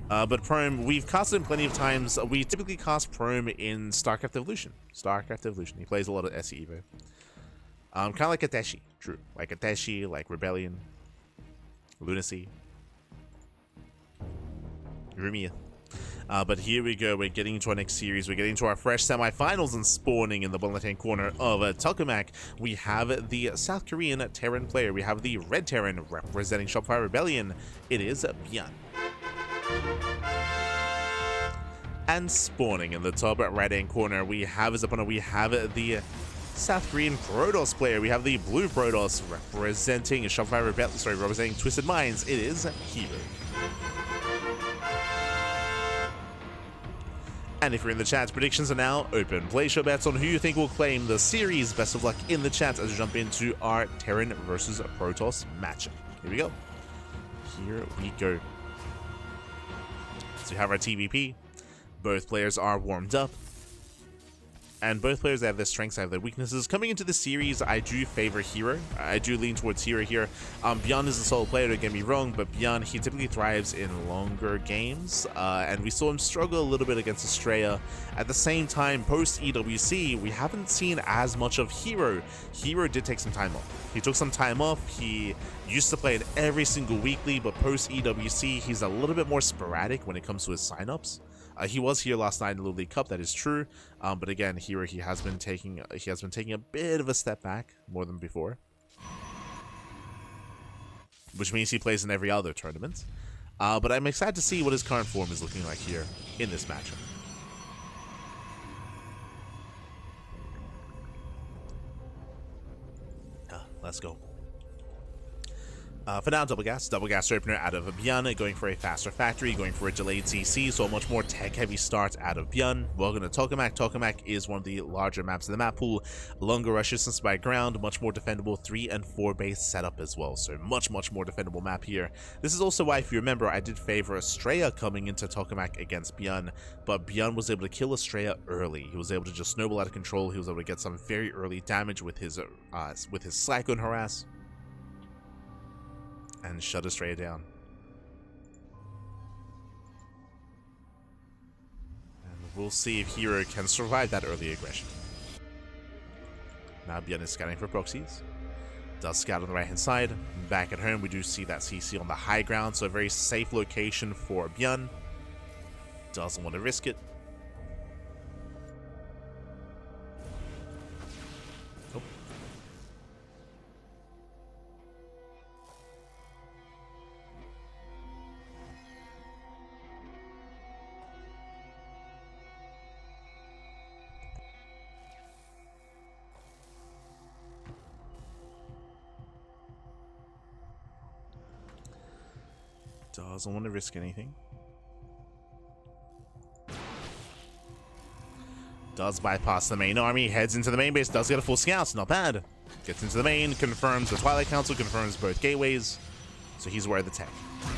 But Prome, we've casted him plenty of times. We typically cast Prome in StarCraft Evolution. StarCraft Evolution. He plays a lot of SE Evo. Kind of like a Ateshi, true. Like a Ateshi, like Rebellion, Lunacy, Rumia. But here we go. We're getting into our next series. We're getting to our fresh semifinals and spawning in the bottom left-hand corner of Tokamak. We have the South Korean Terran player. We have the Red Terran representing Shopify Rebellion. It is ByuN. And spawning in the top right-hand corner, we have his opponent. We have the South Korean Protoss player. We have the blue Protoss representing Shopify Rebellion. Sorry, representing Twisted Minds. It is herO. And if you're in the chat, predictions are now open. Place your bets on who you think will claim the series. Best of luck in the chat as we jump into our Terran versus Protoss matchup. Here we go. Here we go. So we have our TvP. Both players are warmed up. And both players have their strengths, have their weaknesses. Coming into the series, I do favor herO. I do lean towards herO here. ByuN is a solo player, don't get me wrong, but ByuN, he typically thrives in longer games. And we saw him struggle a little bit against Estrella. At the same time, post-EWC, we haven't seen as much of herO. herO did take some time off. He took some time off. He used to play it every single weekly, but post-EWC, he's a little bit more sporadic when it comes to his signups. He was here last night in the Little League Cup, that is true. But again, herO, he has been taking a bit of a step back more than before, which means he plays in every other tournament. But I'm excited to see what his current form is looking like here in this matchup. Let's go. For now, double gas opener out of ByuN, going for a faster factory, going for a delayed CC, so a much more tech-heavy start out of ByuN. Welcome to Tokamak. Tokamak is one of the larger maps in the map pool, longer rush distance by ground, much more defendable 3 and 4 base setup as well, so much more defendable map here. This is also why, if you remember, I did favor Estrella coming into Tokamak against ByuN, but ByuN was able to kill Estrella early. He was able to just snowball out of control. He was able to get some very early damage with his Cyclone Harass and shut Estrella down. And we'll see if herO can survive that early aggression. Now ByuN is scouting for proxies. Does scout on the right hand side. Back at home, we do see that CC on the high ground, so a very safe location for ByuN. Doesn't want to risk it. Doesn't want to risk anything. Does bypass the main army, heads into the main base, does get a full scout, not bad. Gets into the main, confirms the Twilight Council, confirms both gateways, so he's aware of the tech.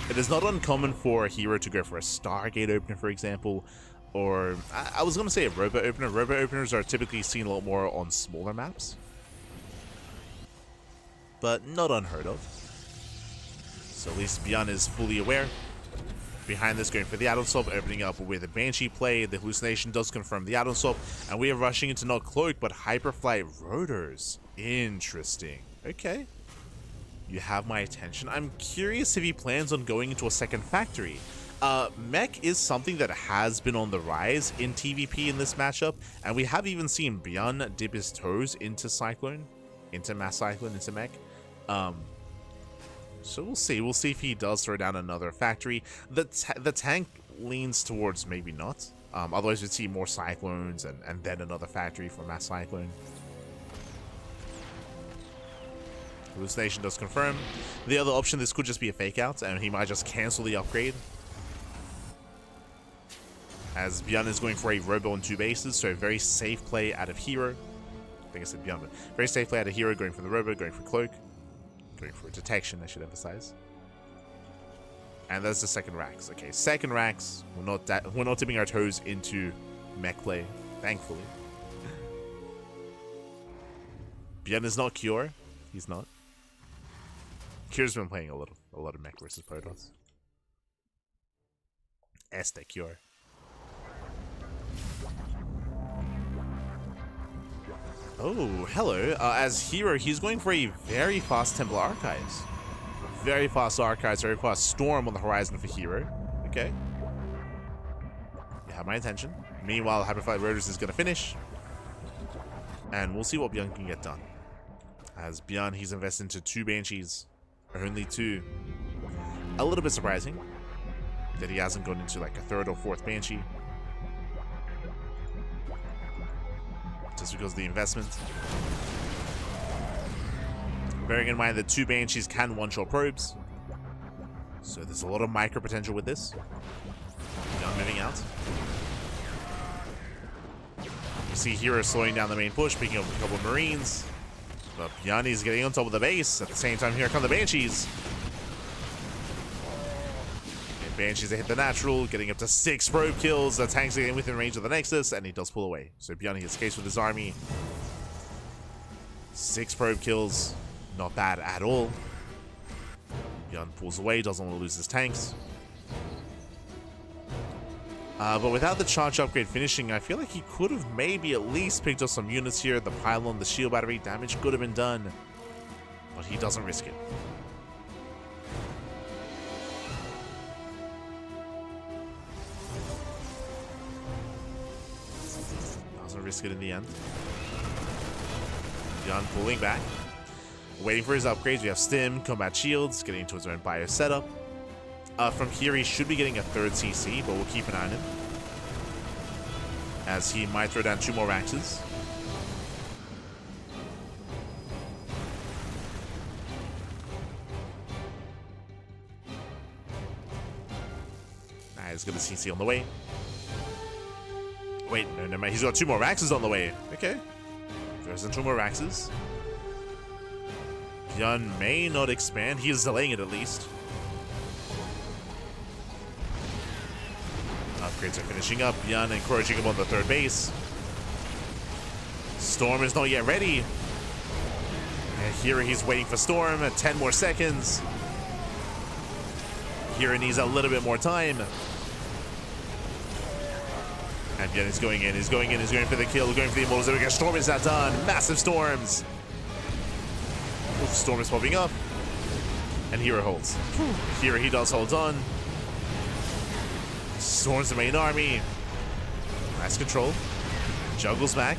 It is not uncommon for a herO to go for a Stargate opener, for example, or I was going to say a Robo opener. Robo openers are typically seen a lot more on smaller maps, but not unheard of. So at least ByuN is fully aware. Behind this, going for the add-on swap, opening up with a Banshee play. The hallucination does confirm the add-on swap, and we are rushing into not Cloak, but Hyperflight Rotors. Interesting. Okay. You have my attention. I'm curious if he plans on going into a second factory. Mech is something that has been on the rise in TvP in this matchup, and we have even seen ByuN dip his toes into Cyclone, into Mass Cyclone, into Mech. So we'll see. We'll see if he does throw down another factory. The tank leans towards maybe not. Otherwise, we'd see more Cyclones and then another factory for Mass Cyclone. Hallucination does confirm. The other option, this could just be a fake out, and he might just cancel the upgrade. As ByuN is going for a Robo on 2 bases, so a very safe play out of herO. I think I said ByuN, but very safe play out of herO, going for the Robo, going for Cloak. Going for detection, I should emphasize. And that's the second racks. Okay, second racks. We're not dipping our toes into mech play, thankfully. ByuN is not Cure. He's not. Cure's been playing a lot of mech versus Protoss. este cure. Oh, hello. As herO, he's going for a very fast Templar Archives. Very fast Archives, very fast Storm on the horizon for herO. Okay. You have my attention. Meanwhile, Hyperfight Rotors is going to finish. And we'll see what ByuN can get done. As ByuN, he's invested into 2 Banshees. Only 2. A little bit surprising that he hasn't gone into like a 3rd or 4th Banshee. Just because of the investment. Bearing in mind that 2 Banshees can one-shot probes. So there's a lot of micro potential with this. ByuN moving out. You see herO slowing down the main push, picking up a couple of Marines. But ByuN is getting on top of the base. At the same time, here come the Banshees. And Banshees hit the natural, getting up to 6 probe kills. The tanks are getting within range of the Nexus, and he does pull away. So ByuN escapes with his army. 6 probe kills. Not bad at all. ByuN pulls away, doesn't want to lose his tanks. But without the charge upgrade finishing, I feel like he could have maybe at least picked up some units here. The pylon, the shield battery, damage could have been done. But he doesn't risk it. Doesn't risk it in the end. ByuN pulling back. Waiting for his upgrades. We have Stim, Combat Shields, getting into his own bio setup. From here, he should be getting a 3rd CC, but we'll keep an eye on him. As he might throw down 2 more Raxes. He's got a CC on the way. Wait, no, never mind. He's got 2 more Raxes on the way. Okay. Throws in 2 more Raxes. ByuN may not expand. He is delaying it at least. Upgrades are finishing up. ByuN encouraging him on the 3rd base. Storm is not yet ready. And here he's waiting for Storm at 10 more seconds. Here he needs a little bit more time. And ByuN is going in. He's going in. He's going for the kill. Going for the immortals. There we go. Storm is not done. Massive storms. Oof, Storm is popping up. And herO holds. Here he does hold on. Storms the main army. Nice control. Juggles back.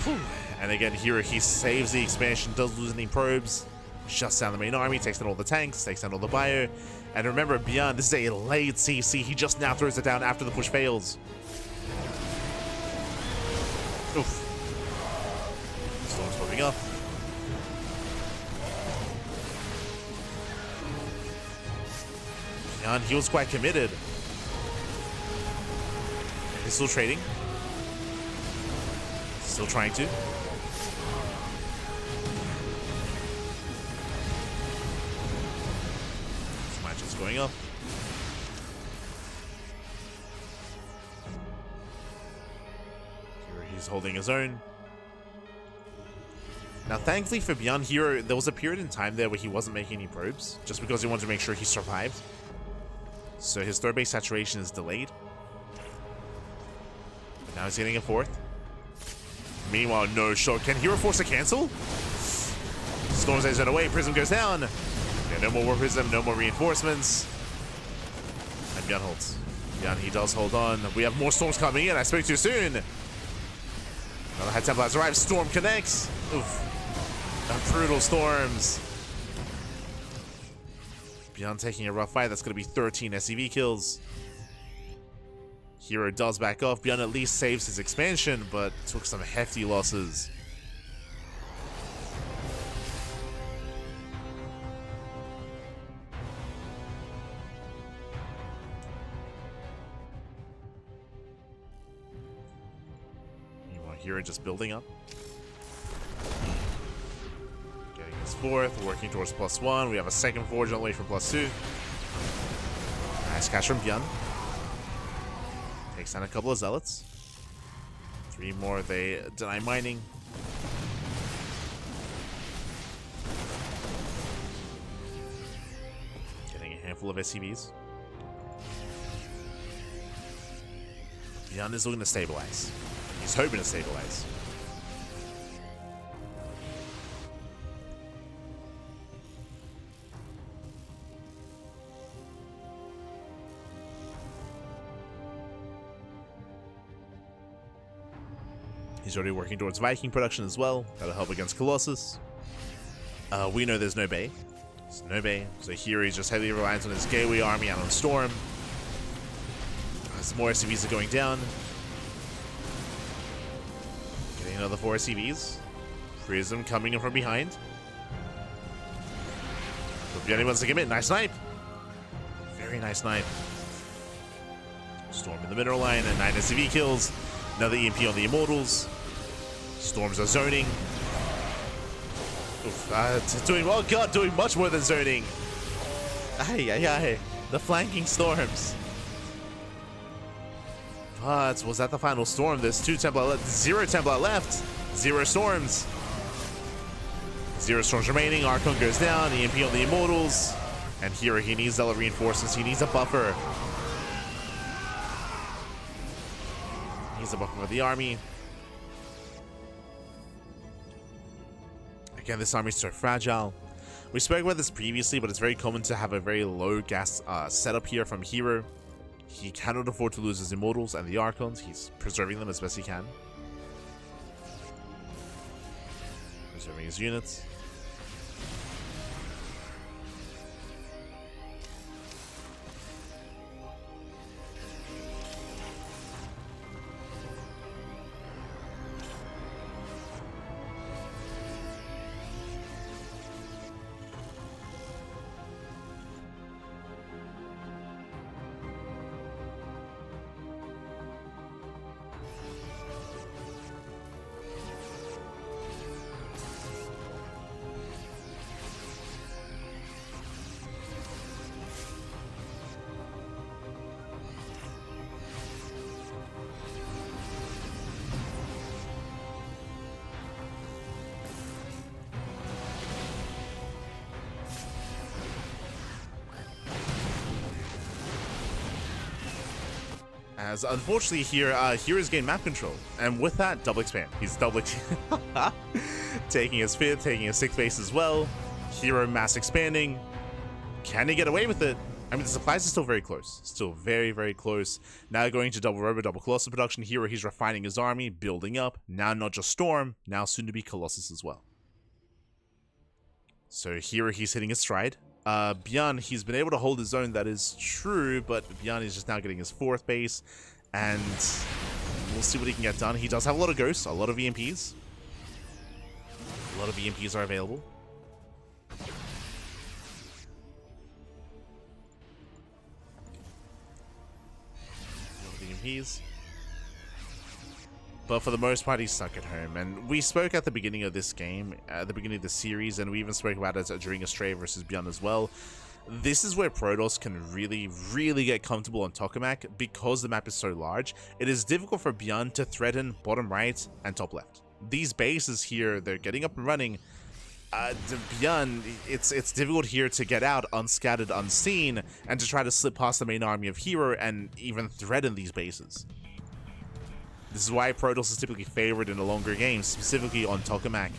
Whew. And again, here he saves the expansion, does lose any probes, shuts down the main army, takes down all the tanks, takes down all the bio. And remember, ByuN, this is a late CC. He just now throws it down after the push fails. Oof. Storm's popping up. ByuN, he was quite committed. He's still trading. Still trying to. This match is going up. Here he's holding his own. Now, thankfully for ByuN here, there was a period in time there where he wasn't making any probes, just because he wanted to make sure he survived. So his 3rd base saturation is delayed. But now he's getting a 4th. Meanwhile, no shot. Can herO force a cancel? Storm's edge away. Prism goes down. Yeah, no more War Prism, no more reinforcements. And ByuN holds. ByuN, he does hold on. We have more storms coming in. I spoke too soon. Another High Templar has arrived. Storm connects. Oof. And brutal storms. ByuN taking a rough fight. That's going to be 13 SCV kills. herO does back off. ByuN at least saves his expansion, but took some hefty losses. Meanwhile, herO just building up. Getting his 4th, working towards +1. We have a 2nd forge on the way for +2. Nice catch from ByuN. Takes down a couple of zealots. 3 more, they deny mining. Getting a handful of SCVs. ByuN is looking to stabilize. He's hoping to stabilize. He's already working towards Viking production as well. That'll help against Colossus. We know there's no Bay. There's no Bay. So here he's just heavily reliant on his Gateway army and on Storm. As more SCVs are going down. Getting another 4 SCVs. Prism coming in from behind. But ByuN wants to commit. Nice snipe. Very nice snipe. Storm in the middle line and 9 SCV kills. Another EMP on the Immortals. Storms are zoning. Oof, doing, oh god, doing much more than zoning. Ay. The flanking Storms. But was that the final Storm? There's 2 Templar left. 0 Templar left. 0 Storms. 0 Storms remaining. Archon goes down. EMP on the Immortals. And here he needs Zealot reinforcements. He needs a buffer. He's a buffer for the army. Again, this army is so fragile. We spoke about this previously, but it's very common to have a very low gas setup here from herO. He cannot afford to lose his Immortals and the Archons. He's preserving them as best he can. Preserving his units. As unfortunately here, hero's gained map control, and with that, double expand. He's double taking his 5th, taking his 6th base as well. herO mass expanding. Can he get away with it? I mean, the supplies are still very close. Still very, very close. Now going to double Robo, double Colossus production. herO, he's refining his army, building up. Now not just Storm, now soon to be Colossus as well. So herO, he's hitting his stride. ByuN, he's been able to hold his own, that is true, but ByuN is just now getting his 4th base, and we'll see what he can get done. He does have a lot of ghosts, a lot of EMPs. A lot of EMPs are available. A lot of EMPs. But for the most part, he's stuck at home. And we spoke at the beginning of this game, at the beginning of the series, and we even spoke about it during Astray versus ByuN as well. This is where Protoss can really, really get comfortable on Tokamak because the map is so large. It is difficult for ByuN to threaten bottom right and top left. These bases here, they're getting up and running. ByuN, it's difficult here to get out unscattered, unseen, and to try to slip past the main army of herO and even threaten these bases. This is why Protoss is typically favored in the longer games, specifically on Tokamak.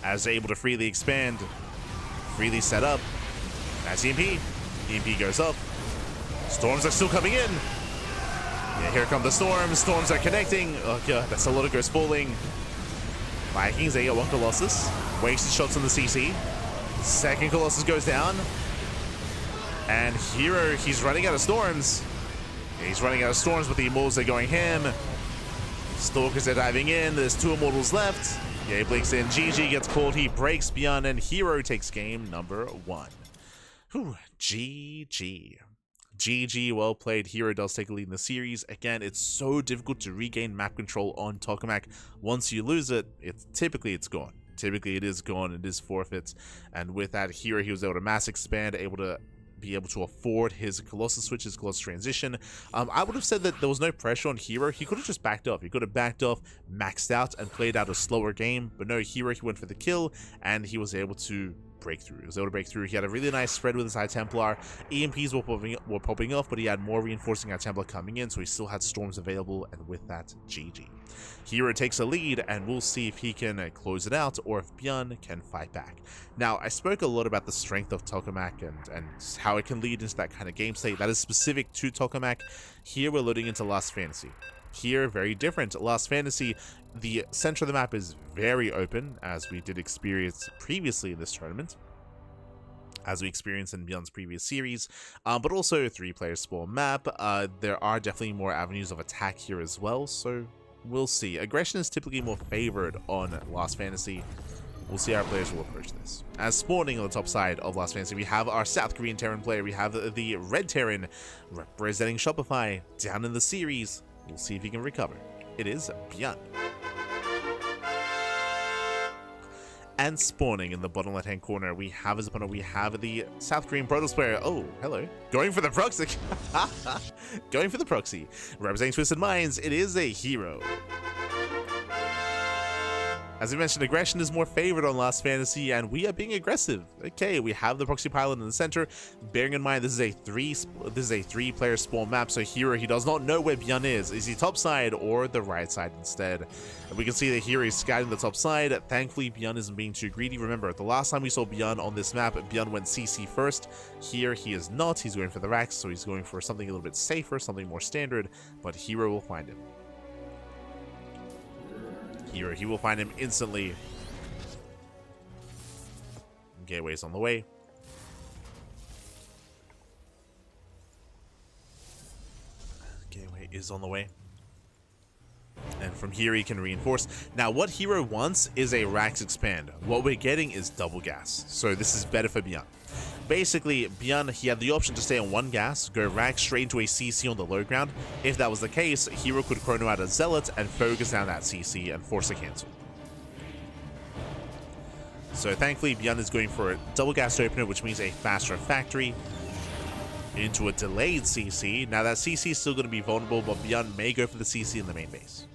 As they're able to freely expand, freely set up. That's EMP. EMP goes up. Storms are still coming in. Yeah, here come the storms. Storms are connecting. Oh god, that's a lot of ghosts falling. Vikings, they get 1 Colossus. Wasted shots on the CC. 2nd Colossus goes down. And herO, he's running out of storms. He's running out of storms, but the Immortals are going ham. Stalkers are diving in. There's 2 Immortals left. Yeah, he blinks in. GG gets called. He breaks ByuN, and herO takes game number 1. Whew, GG. GG, well played. herO does take a lead in the series. Again, it's so difficult to regain map control on Tokamak. Once you lose it, typically it's gone. Typically it is gone. It is forfeit. And with that, herO, he was able to mass expand, able to afford his Colossus switch, his Colossus transition. I would have said that there was no pressure on herO. He could have just backed off. He could have backed off, maxed out, and played out a slower game. But no, herO, he went for the kill, and he was able to breakthrough. He was able to break through. He had a really nice spread with his High Templar. EMPs were popping off, but he had more reinforcing High Templar coming in, so he still had storms available, and with that, GG. herO takes a lead, and we'll see if he can close it out, or if ByuN can fight back. Now, I spoke a lot about the strength of Tokamak and how it can lead into that kind of game state that is specific to Tokamak. Here, we're loading into Last Fantasy. Here, very different. Last Fantasy, the center of the map is very open, as we did experience previously in this tournament, as we experienced in ByuN's previous series, but also a 3-player spawn map. There are definitely more avenues of attack here as well, so we'll see. Aggression is typically more favored on Last Fantasy. We'll see how our players will approach this. As spawning on the top side of Last Fantasy, we have our South Korean Terran player. We have the Red Terran representing Shopify down in the series. We'll see if he can recover. It is ByuN. And spawning in the bottom left-hand corner, we have his opponent. We have the South Korean Protoss player. Oh, hello. Going for the proxy. Going for the proxy. Representing Twisted Minds, it is a herO. As we mentioned, aggression is more favored on Last Fantasy, and we are being aggressive. Okay, we have the proxy pilot in the center. Bearing in mind, this is a 3-player spawn map, so herO, he does not know where ByuN is. Is he top side or the right side instead? And we can see that herO is scouting the top side. Thankfully, ByuN isn't being too greedy. Remember, the last time we saw ByuN on this map, ByuN went CC first. Here, he is not. He's going for the racks, so he's going for something a little bit safer, something more standard, but herO will find him. herO, he will find him instantly. Gateway's on the way. Gateway is on the way. And from here he can reinforce. Now what herO wants is a Rax expand. What we're getting is double gas. So this is better for ByuN. Basically, ByuN, he had the option to stay on one gas, go Rax straight into a CC on the low ground. If that was the case, herO could chrono out a Zealot and focus down that CC and force a cancel. So thankfully, ByuN is going for a double gas opener, which means a faster factory into a delayed CC. Now that CC is still going to be vulnerable, but ByuN may go for the CC in the main base.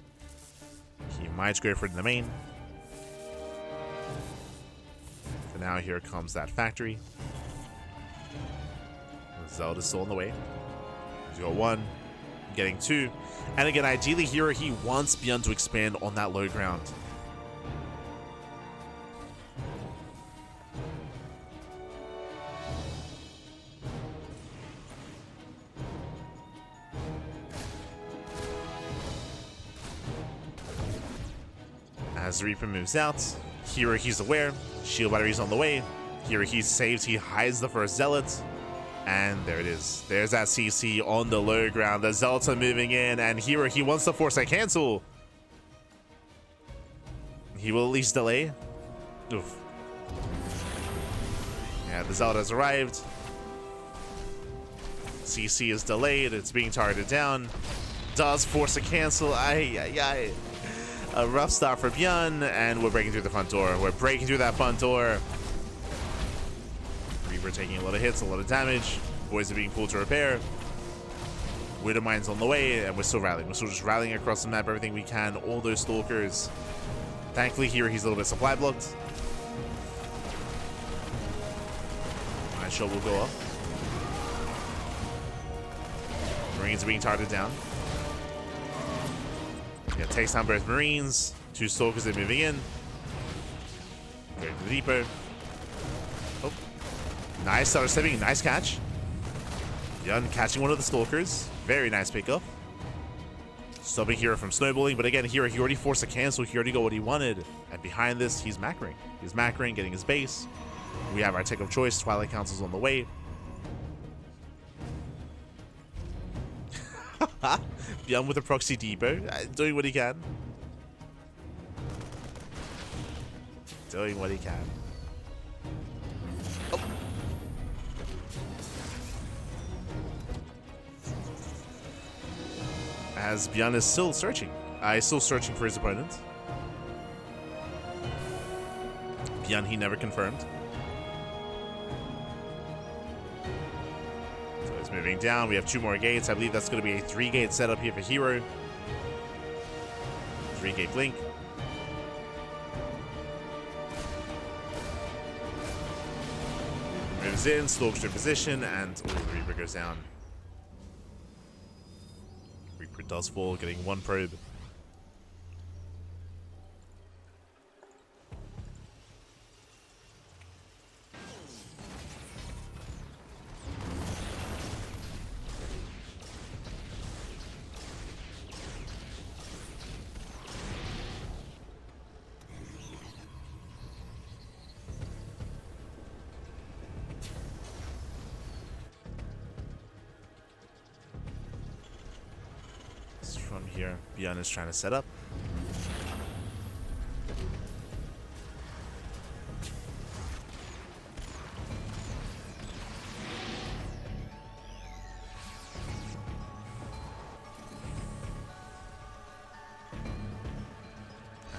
He might go for it in the main. For now, here comes that factory. Zealot is still on the way. He's got 1, getting 2. And again, ideally herO, he wants ByuN to expand on that low ground. As Reaper moves out, herO, he's aware. Shield battery's on the way. herO, he saves, he hides the first Zealot. And there it is. There's that CC on the low ground. The Zealots are moving in, and herO, he wants to force a cancel. He will at least delay. Oof. Yeah, the Zealot has arrived. CC is delayed. It's being targeted down. Does force a cancel. Ay, ay, ay. A rough start for ByuN, and we're breaking through the front door. We're breaking through that front door. Reaper taking a lot of hits, a lot of damage. Boys are being pulled to repair. Widowmine's on the way, and we're still rallying. We're still just rallying across the map, everything we can. All those stalkers. Thankfully here, he's a little bit supply blocked. My shot will go up. Marines are being targeted down. Yeah, takes down both Marines. 2 stalkers are moving in. Going to the depot. Oh. Nice starter stepping. Nice catch. ByuN catching one of the stalkers. Very nice pickup. Stopping herO from snowballing. But again, herO, he already forced a cancel. He already got what he wanted. And behind this, he's macroing. He's macroing, getting his base. We have our tech of choice. Twilight Council's on the way. ByuN with a proxy depot, doing what he can. Doing what he can. Oh. As ByuN is still searching. He's still searching for his opponent. ByuN, he never confirmed. Moving down, we have 2 more gates. I believe that's going to be a 3-gate setup here for herO. 3-gate blink. moves in, stalks to position, and Reaper goes down. Reaper does fall, getting one probe. From here, ByuN is trying to set up.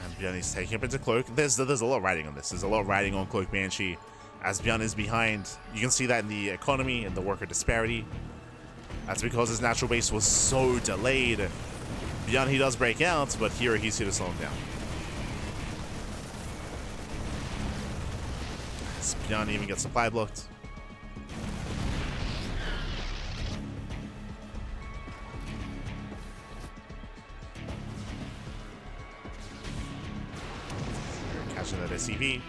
And ByuN is taking up into Cloak. There's a lot riding on this. There's a lot riding on Cloak Banshee. As ByuN is behind, you can see that in the economy and the worker disparity. That's because his natural base was so delayed. ByuN, he does break out, but here he's here to slow him down. As ByuN even gets supply blocked. Catching that SCV.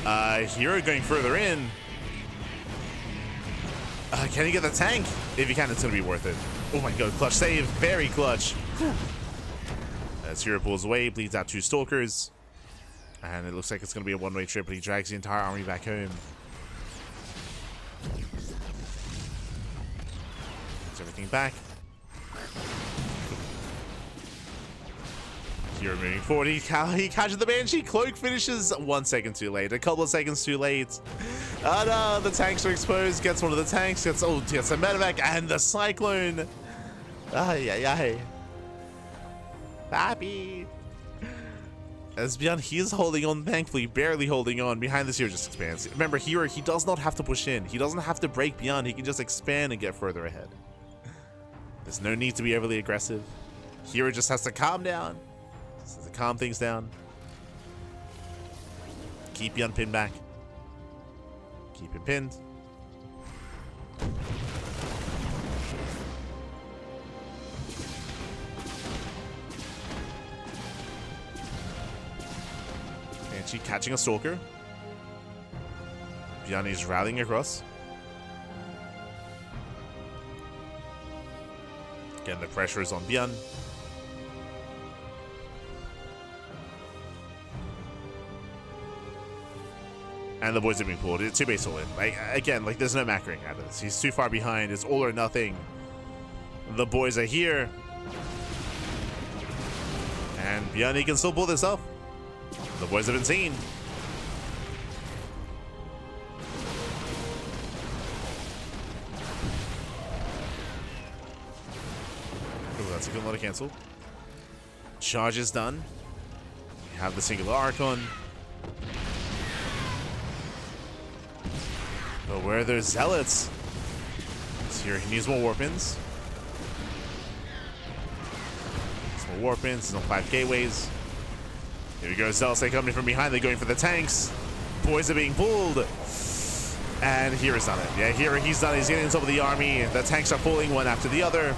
herO going further in. Can he get the tank? If he can, it's going to be worth it. Oh my god, clutch save. Very clutch. As herO pulls away, bleeds out 2 Stalkers. And it looks like it's going to be a one-way trip, but he drags the entire army back home. Gets everything back. herO moving forward. He catches the Banshee. Cloak finishes 1 second too late. A couple of seconds too late. Oh no, the tanks are exposed. Gets one of the tanks. Gets a medevac and the Cyclone. Ay, ay, ay. Happy. As ByuN, he is holding on, thankfully, barely holding on. Behind this, herO just expands. Remember, herO, he does not have to push in. He doesn't have to break ByuN. He can just expand and get further ahead. There's no need to be overly aggressive. herO just has to calm down. Just has to calm things down. Keep ByuN pinned back. Keep him pinned. Banshee catching a Stalker. ByuN is rallying across. Again, the pressure is on ByuN. And the boys are being pulled. It's 2 base all in. Like, again, like, there's no macroing out of this. He's too far behind. It's all or nothing. The boys are here. And ByuN, he can still pull this off. The boys have been seen. Oh, that's a good lot of cancel. Charge is done. We have the singular Archon. But where are those zealots? Here he needs more warpins. More warpins, there's no 5 gateways. Here we go, zealots, they coming from behind, they're going for the tanks. Boys are being pulled. And hero's done it. Yeah, here he's done it. He's getting on top of the army. The tanks are falling one after the other.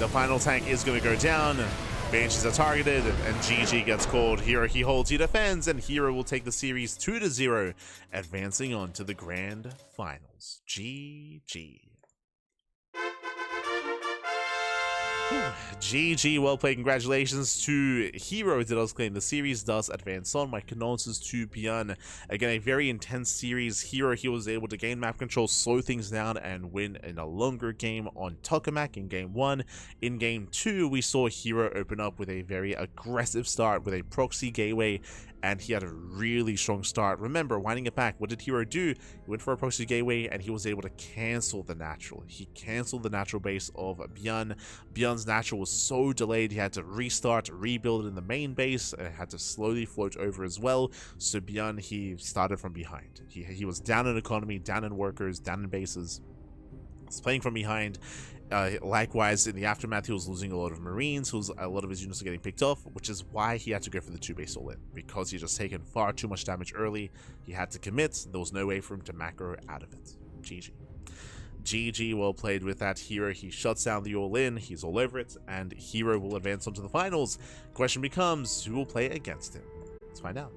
The final tank is going to go down. Banshees are targeted, and GG gets called. herO, he holds, he defends, and herO will take the series 2-0, advancing on to the grand finals. GG. GG, well played. Congratulations to herO that does claim the series, does advance on. My condolences to ByuN. Again, a very intense series. herO, he was able to gain map control, slow things down, and win in a longer game on Tokamak in game 1. In game 2, we saw herO open up with a very aggressive start with a proxy gateway, and he had a really strong start. Remember, winding it back, what did herO do? He went for a proxy gateway, and he was able to cancel the natural. He canceled the natural base of ByuN. ByuN's natural was so delayed, he had to restart, rebuild it in the main base, and it had to slowly float over as well. So ByuN, he started from behind. He was down in economy, down in workers, down in bases. He's playing from behind, Likewise, in the aftermath, he was losing a lot of Marines, a lot of his units were getting picked off, which is why he had to go for the 2-base all-in, because he just taken far too much damage early. He had to commit. There was no way for him to macro out of it. GG. GG, well played with that herO. He shuts down the all-in, he's all over it, and herO will advance onto the finals. Question becomes, who will play against him? Let's find out.